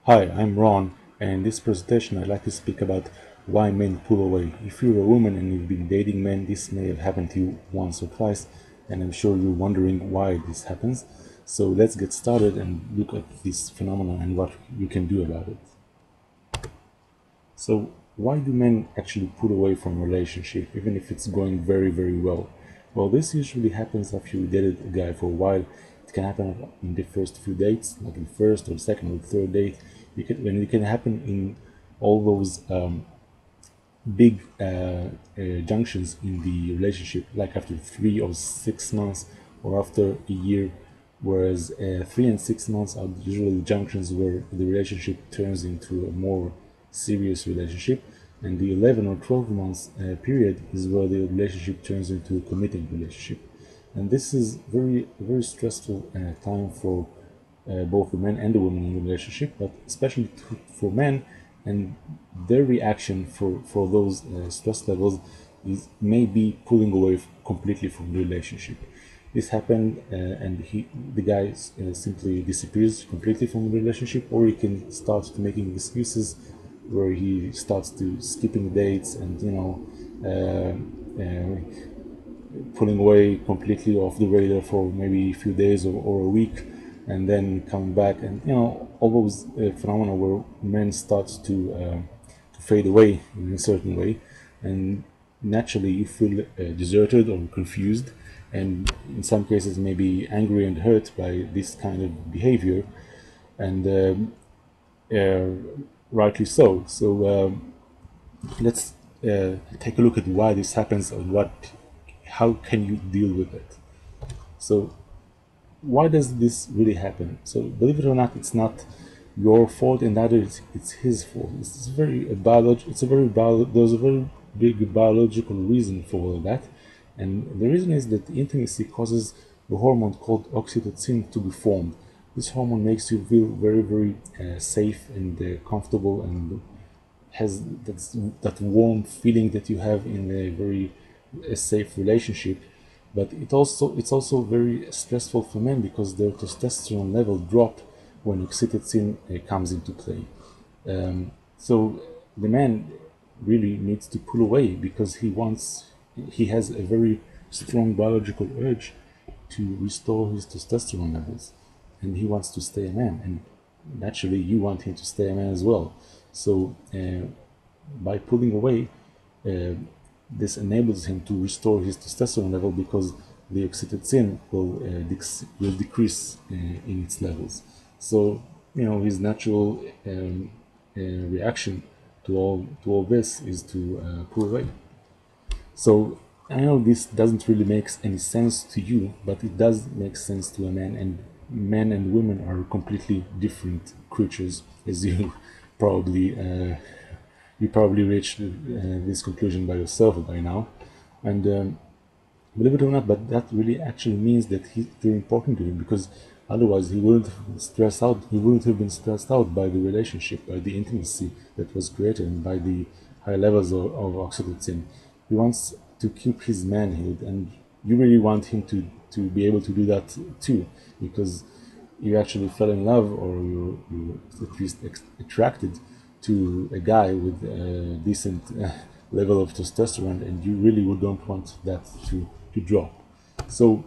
Hi, I'm Ron, and in this presentation I'd like to speak about why men pull away. If you're a woman and you've been dating men, this may have happened to you once or twice, and I'm sure you're wondering why this happens. So let's get started and look at this phenomenon and what you can do about it. So why do men actually pull away from a relationship, even if it's going very, very well? Well, this usually happens after you dated a guy for a while. It can happen in the first few dates, like the first or second or third date. When it can happen in all those big junctions in the relationship, like after 3 or 6 months or after a year. Whereas 3 and 6 months are usually junctions where the relationship turns into a more serious relationship, and the 11 or 12 months period is where the relationship turns into a committed relationship. And this is very stressful time for both the men and the women in the relationship, but especially for men, and their reaction for those stress levels is maybe pulling away completely from the relationship. This happened, and the guy simply disappears completely from the relationship, or he can start to making excuses, where he starts to skipping dates and pulling away completely off the radar for maybe a few days or a week, and then coming back, and all those phenomena where men start to fade away in a certain way, and naturally you feel deserted or confused, and in some cases maybe angry and hurt by this kind of behavior, and rightly so. So let's take a look at why this happens and how can you deal with it. So why does this really happen? So believe it or not, it's not your fault, and neither it's his fault. There's a very big biological reason for all of that, and the reason is that intimacy causes the hormone called oxytocin to be formed. This hormone makes you feel very safe and comfortable, and has that warm feeling that you have in a very safe relationship. But it's also very stressful for men because their testosterone level drop when oxytocin comes into play. So the man really needs to pull away because he has a very strong biological urge to restore his testosterone levels, and he wants to stay a man, and naturally you want him to stay a man as well. So by pulling away, uh, this enables him to restore his testosterone level because the oxytocin will decrease in its levels. So his natural reaction to all this is to pull away. So I know this doesn't really make any sense to you, but it does make sense to a man, and men and women are completely different creatures, as you probably reached this conclusion by yourself by now. And believe it or not, but that really actually means that he's very important to him, because otherwise he wouldn't have been stressed out by the relationship, by the intimacy that was created, and by the high levels of oxytocin. He wants to keep his manhood, and you really want him to be able to do that too, because you actually fell in love, or you at least attracted to a guy with a decent level of testosterone, and you really don't want that to drop. So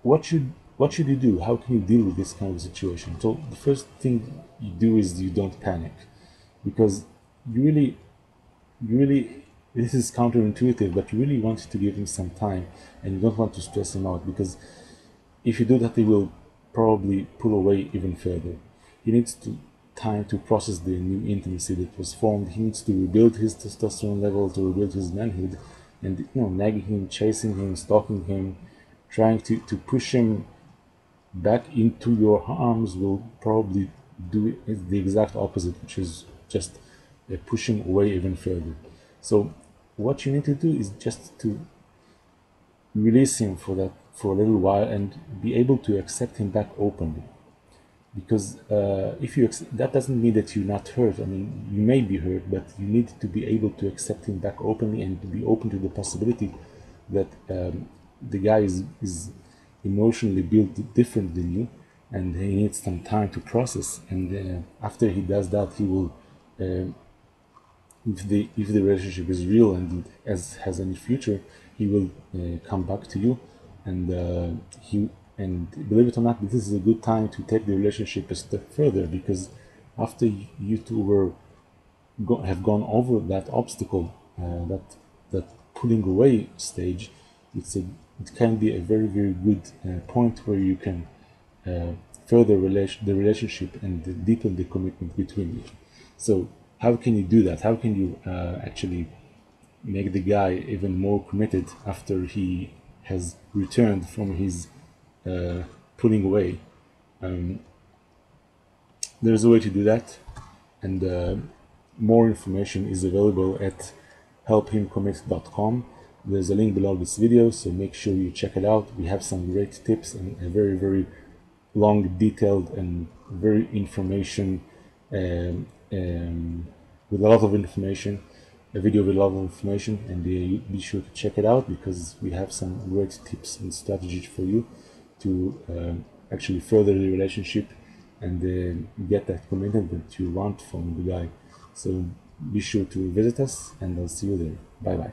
what should you do? How can you deal with this kind of situation? So the first thing you do is you don't panic, because you really this is counterintuitive, but you really want to give him some time, and you don't want to stress him out, because if you do that, he will probably pull away even further. He needs time to process the new intimacy that was formed. He needs to rebuild his testosterone level, to rebuild his manhood, and nagging him, chasing him, stalking him, trying to push him back into your arms will probably do the exact opposite, which is just pushing away even further. So what you need to do is just to release him for a little while, and be able to accept him back openly. Because if that doesn't mean that you're not hurt. I mean, you may be hurt, but you need to be able to accept him back openly, and to be open to the possibility that the guy is emotionally built different than you, and he needs some time to process. And after he does that, he will, if the relationship is real and has any future, he will come back to you, and believe it or not, this is a good time to take the relationship a step further, because after you two have gone over that obstacle, that pulling away stage, it can be a very very good point where you can further the relationship and deepen the commitment between you. So how can you do that? How can you actually make the guy even more committed after he has returned from his pulling away? There's a way to do that, and more information is available at helphimcommit.com. There's a link below this video, so make sure you check it out. We have some great tips and a very very long, detailed, and very information with a lot of information, a video with a lot of information, and be sure to check it out, because we have some great tips and strategies for you to actually further the relationship and get that commitment that you want from the guy. So be sure to visit us, and I'll see you there. Bye bye.